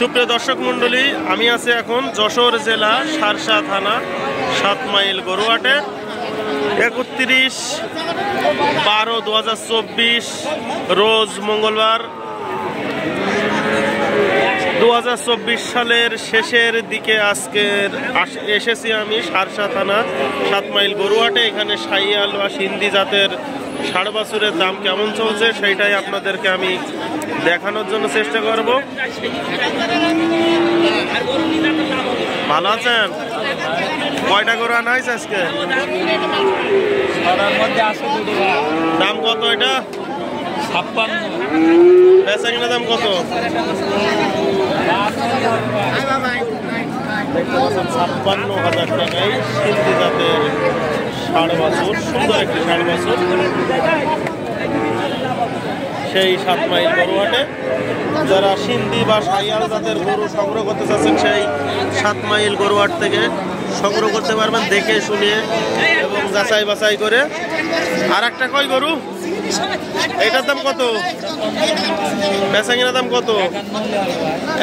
সুপ্রিয় দর্শক মণ্ডলী, আমি আছি এখন যশোর জেলা শার্শা থানা 7 মাইল গরুহাটে। 31/12/2024 রোজ মঙ্গলবার। 2024 সালের শেষের দিকে আজকের এসেছি আমি শার্শা থানা 7 মাইল গরুহাটে। এখানে শাহিয়াল বা সিন্ধি জাতের ষাড় বাছুরের দাম কেমন চলছে সেইটাই আপনাদেরকে আমি দেখানোর জন্য চেষ্টা করব। ভালো আছেন? কয়টা গরু আনা হয়েছে আজকে? দাম কত এটা? 56। বেচা কিনা দাম কত? 56,000 টাকায় সিন্ধি জাতের ষাড় বাছুর, সুন্দর একটি ষাড় বাছুর, সেই 7 মাইল গরুহাটে। যারা সিন্ধি বা শাহিয়াল জাতের গরু সংগ্রহ করতে চাচ্ছেন সেই 7 মাইল গরুহাট থেকে সংগ্রহ করতে পারবেন, দেখে শুনে এবং যাচাই বাছাই করে। আর একটা কয় গরু, এটার দাম কত? বেচা কিনা দাম কত?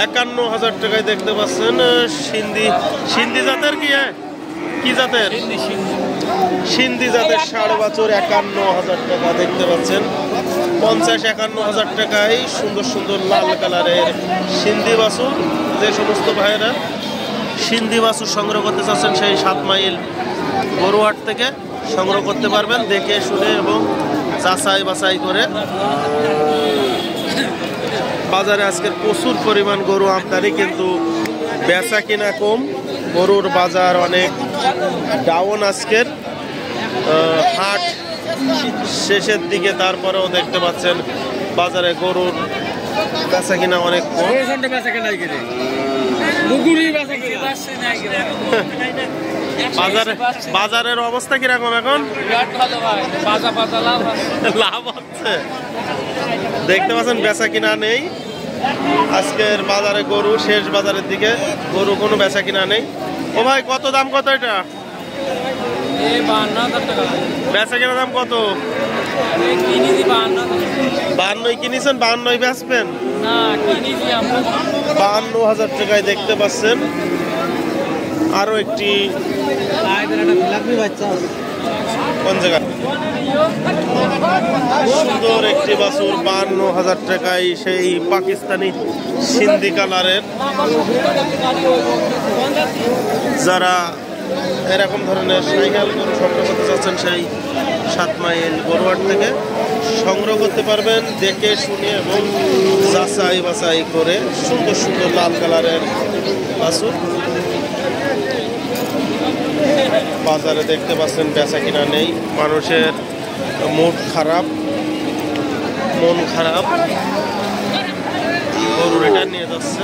51,000 টাকায় দেখতে পাচ্ছেন। সিন্ধি জাতের কি জাতের? সিন্ধি জাতের ষাড় বাছুর 51,000 টাকা দেখতে পাচ্ছেন। 50-51,000 টাকায় সুন্দর সুন্দর লাল কালারের সিন্ধি বাছুর। যে সমস্ত ভাইয়েরা সিন্ধি বাছুর সংগ্রহ করতে চাচ্ছেন সেই 7 মাইল গরুহাট থেকে সংগ্রহ করতে পারবেন, দেখে শুনে এবং যাচাই বাছাই করে। বাজারে আজকের প্রচুর পরিমাণ গরু আমদানি, কিন্তু বেচা কিনা কম। গরুর বাজার অনেক ডাউন আজকের, হাট শেষের দিকে। তারপরেও দেখতে পাচ্ছেন বাজারে গরুর বেচা কিনা অনেক কম। বাজারের অবস্থা কিরকম এখন? লাভ হচ্ছে, দেখতে পাচ্ছেন বেচা কিনা নেই আজকের বাজারে। গরু শেষ বাজারের দিকে গরু কোনো বেচা কিনা নেই। ও ভাই, কত দাম কত এটা? 52,000 টাকা। বেচা কিনা দাম কত? 52 কিনেছেন, 52 বেচবেন? 52,000 টাকায় দেখতে পাচ্ছেন। আরো একটি কোন জায়গা সুন্দর একটি বাছুর 52,000 টাকায়, সেই পাকিস্তানি সিন্ধি কালারের। যারা এরকম ধরনের শাহিয়াল গরু সংগ্রহ করতে চাচ্ছেন সেই 7 মাইল গরুহাট থেকে সংগ্রহ করতে পারবেন, দেখে শুনে এবং যাচাই বাছাই করে। সুন্দর সুন্দর লাল কালারের বাছুর বাজারে দেখতে পাচ্ছেন বেচা কিনা নেই। মানুষের মন খারাপ, গরু রিটার্ন নিয়ে যাচ্ছে।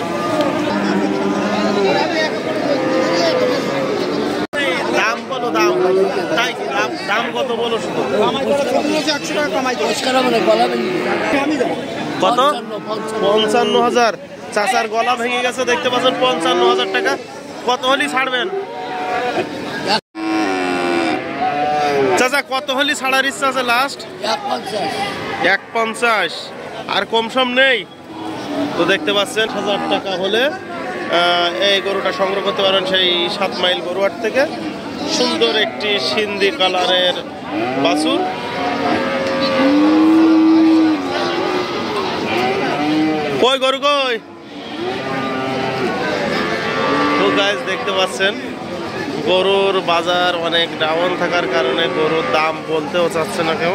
দাম বলো, দাম কত বলো? শুধু কত? 55,000। চাচার গলা ভেঙে গেছে দেখতে পাচ্ছেন। 55,000 টাকা। কত হলি ছাড়বেন চাচা? কত হলি ছাড়ার ইচ্ছা আছে লাস্ট? 150। আর কম সম নেই তো? দেখতে পাচ্ছেন 1,000 টাকা হলে এই গরুটা সংগ্রহ করতে পারেন সেই 7 মাইল গরুহাট থেকে। সুন্দর একটি সিন্ধি কালারের বাছুর। কই গরু কই? তো গাইস, দেখতে পাচ্ছেন গরুর বাজার অনেক ডাউন থাকার কারণে গরুর দাম বলতেও চাচ্ছে না কেউ।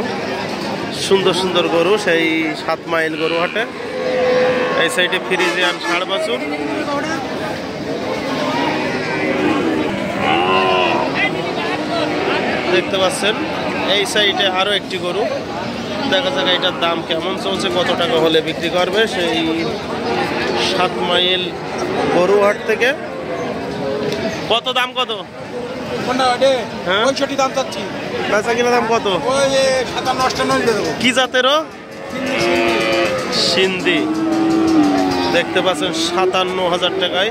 সুন্দর সুন্দর গরু সেই 7 মাইল গরুহাটে। এই সাইডে ফ্রিজিয়ান ষাড় বাছুর দেখতে পাচ্ছেন। এই সাইডে আরো একটি গরু, দেখা যাক এটার দাম কেমন চলছে, কত টাকা হলে বিক্রি করবে সেই 7 মাইল গরুহাট থেকে। কত দাম কত? হ্যাঁ, 65 দাম চাচ্ছি। বেচা কিনা দাম কত? 57-58 দেবো। কি জাতেরও? সিন্ধি। দেখতে পাচ্ছেন 57,000 টাকায়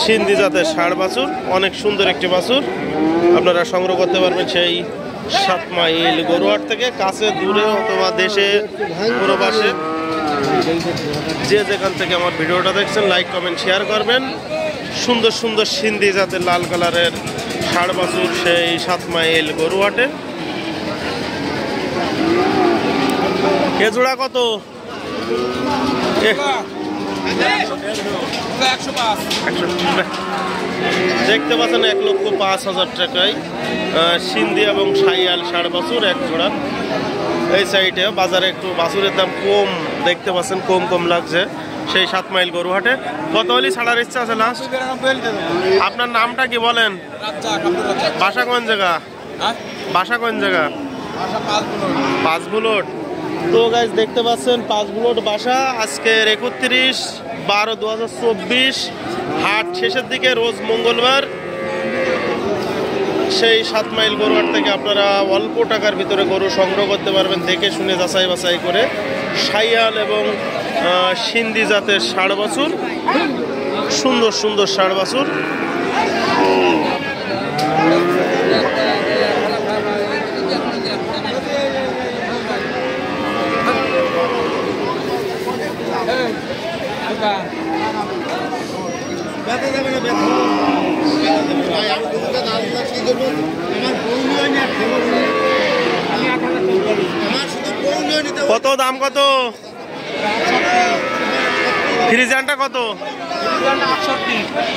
সিন্ধি জাতের ষাড় বাছুর। অনেক সুন্দর একটি বাছুর, আপনারা সংগ্রহ করতে পারবেন সেই 7 মাইল গরুহাট থেকে। কাছে দূরে অথবা দেশে প্রবাসে যে যেখান থেকে আমার ভিডিওটা দেখছেন লাইক কমেন্ট শেয়ার করবেন। সুন্দর সুন্দর সিন্ধি জাতের লাল কালারের ষাড় বাছুর সেই 7 মাইল গরুহাটে। এ জোড়া কত? দেখতে পাচ্ছেন 1,05,000 টাকায় সিন্ধি এবং সাইয়াল ষাড় বাছুর এক জোড়া। এই সাইডে বাজারে একটু বাছুরের দাম কম দেখতে পাচ্ছেন, কম লাগছে সেই 7 মাইল গরুহাটে। কত হলি ছাড়ার ইচ্ছা আছে লাস্ট? আপনার নামটা কি বলেন? বাসা কোন জায়গা? বাসা কোন জায়গা? 5 বুলট। তো গাইজ দেখতে পাচ্ছেন 5 বুলট বাসা। আজকের 31/12/2024 হাট শেষের দিকে, রোজ মঙ্গলবার। সেই 7 মাইল গরুহাট থেকে আপনারা অল্প টাকার ভিতরে গরু সংগ্রহ করতে পারবেন, দেখে শুনে যাচাই বাছাই করে। সাইয়াল এবং সিন্ধি জাতের ষাড় বাছুর, সুন্দর সুন্দর ষাড় বাছুর। কত দাম? কত ফ্রিজিয়ানটা? কত?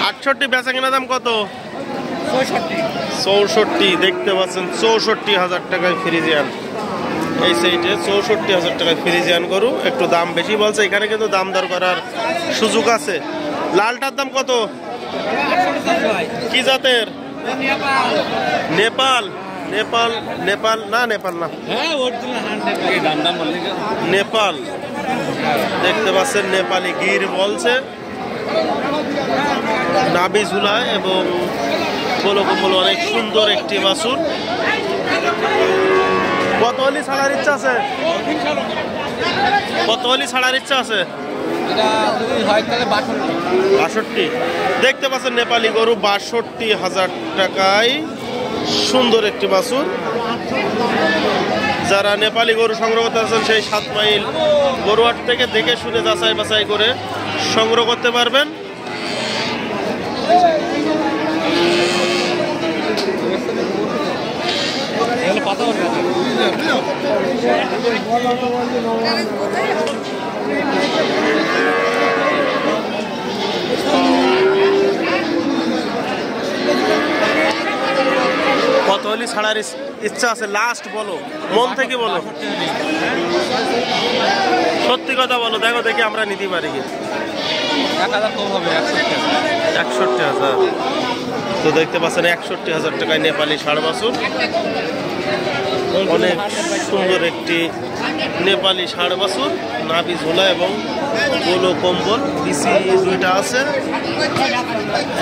68। বেচা কিনা দাম কত? 64। দেখতে পাচ্ছেন 64,000 টাকায় ফ্রিজিয়ান। এই সাইডে 64,000 টাকায় ফ্রিজিয়ান গরু। একটু দাম বেশি বলছে, এখানে কিন্তু দাম দর করার সুযোগ আছে। লালটার দাম কত? কি জাতের? নেপাল। নেপাল নেপাল না, নেপাল না, নেপাল। দেখতে পাচ্ছেন নেপালি গির বলছে, নাভি ঝুলায় এবং গোলকম্বল, অনেক সুন্দর একটি বাছুর। কত হলি ছাড়ার ইচ্ছা আছে? কত হলি ছাড়ার ইচ্ছা আছে? 62। দেখতে পাচ্ছেন নেপালি গরু 62,000 টাকায় সুন্দর একটি বাছুর। যারা নেপালি গরু সংগ্রহ করতে আছেন সেই 7 মাইল গরুহাট থেকে দেখে শুনে যাচাই বাছাই করে সংগ্রহ করতে পারবেন। কত হলি ছাড়ার ইচ্ছা আছে লাস্ট? বলো, মন থেকে বলো, সত্যি কথা বলো। দেখো দেখি আমরা নিতে পারি কি। 61,000। তো দেখতে পাচ্ছেন 61,000 টাকায় নেপালি ষাড় বাছুর। অনেক সুন্দর একটি নেপালি ষাড় বাছুর, নাভি ঝোলা এবং গোলো কম্বল, বিসি দুইটা আছে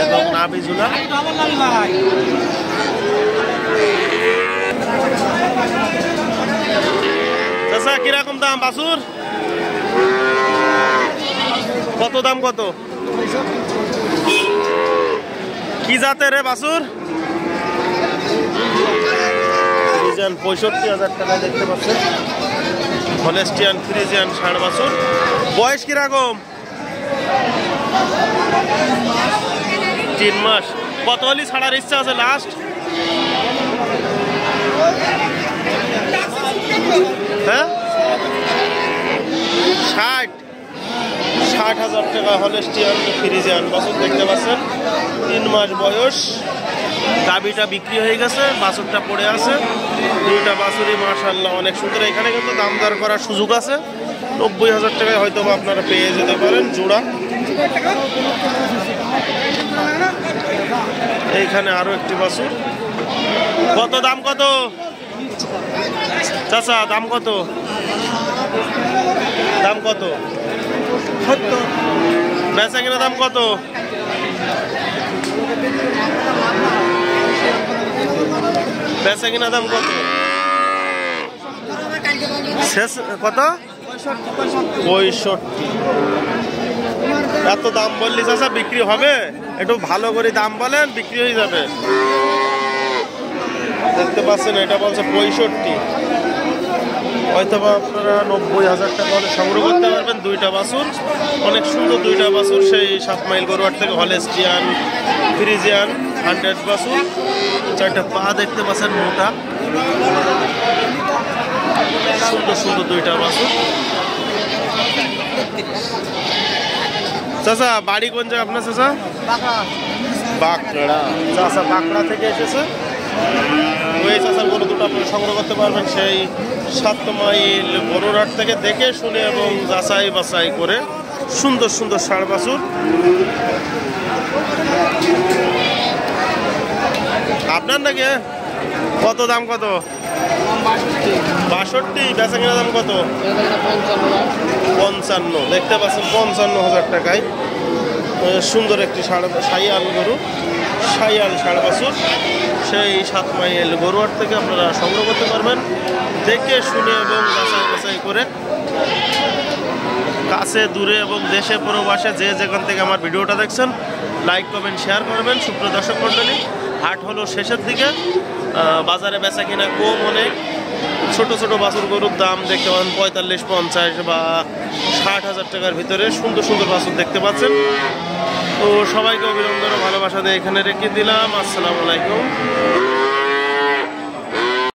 এবং নাভি ঝোলা। চাচা কিরকম দাম বাছুর? কত দাম? কত? কি জাতের রে বাছুর? 65,000 টাকা দেখতে পাচ্ছেন হলস্টিয়ান ফ্রিজিয়ান ষাড় বাছুর। বয়স কিরকম? 3 মাস। কত হলি ছাড়ার ইচ্ছা আছে লাস্ট? হ্যাঁ 60,000 টাকা হলস্টিয়ান ফ্রিজিয়ান বাছুর দেখতে পাচ্ছেন। 3 মাস বয়স। গাবিটা বিক্রি হয়ে গেছে, বাছুরটা পড়ে আছে। দুইটা বাছুরই মাশাআল্লাহ অনেক সুন্দর। এখানে কিন্তু দাম দর করার সুযোগ আছে। 90,000 টাকায় হয়তো আপনারা পেয়ে যেতে পারেন জোড়া। এইখানে আরো একটি বাছুর। কত দাম? কত চাচা দাম? কত দাম? কত? 70। বেচা কিনা দাম কত? বেচা কিনা দাম কত? শেষ কত? 65। এত দাম বললি চাচা বিক্রি হবে? একটু ভালো করে দাম বলেন, বিক্রি হয়ে যাবে। দেখতে পাচ্ছেন এটা বলছে 65। হয়তো বা আপনারা 90,000 টাকা হলে সংগ্রহ করতে পারবেন। দুইটা বাছুর, অনেক সুন্দর দুইটা বাছুর, সেই 7 মাইল গরুহাট থেকে হলেস্টিয়ান ফ্রিজিয়ান 100 বাছুর। চারটা পা দেখতে পাচ্ছেন মোটা, সুন্দর সুন্দর দুইটা বাছুর। চাচা বাড়ি কোন জায়গা আপনার চাচা? বাঁকড়া। চাচা বাঁকড়া থেকে এসেছে। ওই চাচার গরু দুটো আপনারা সংগ্রহ করতে পারবেন সেই 7 মাইল গরুরহাট থেকে, দেখে শুনে এবং যাচাই বাছাই করে। সুন্দর সুন্দর ষাঁড় বাছুর। আপনার নাকি? কত দাম? কত? 62। বেচা কেনা দাম কত? 55। দেখতে পাচ্ছেন 55,000 টাকায় সুন্দর একটি শাইয়াল গরু, শাইয়াল ষাঁড় বাছুর সেই 7 মাইল গরুহাট থেকে আপনারা সংগ্রহ করতে পারবেন দেখে শুনে এবং যাচাই বাছাই করে। কাছে দূরে এবং দেশে প্রবাসে যে যেখান থেকে আমার ভিডিওটা দেখছেন লাইক কমেন্ট শেয়ার করবেন। সুপ্রিয় দর্শক মণ্ডলী, হাট হলো শেষের দিকে, বাজারে বেচা কিনা কম অনেক। ছোট ছোট বাছুর গরুর দাম দেখতে পাবেন 45, 50 বা 60,000 টাকার ভিতরে সুন্দর সুন্দর বাছুর দেখতে পাচ্ছেন। তো সবাইকে অভিনন্দন ও ভালোবাসা দিয়ে এখানে রেখে দিলাম। আসসালামু আলাইকুম।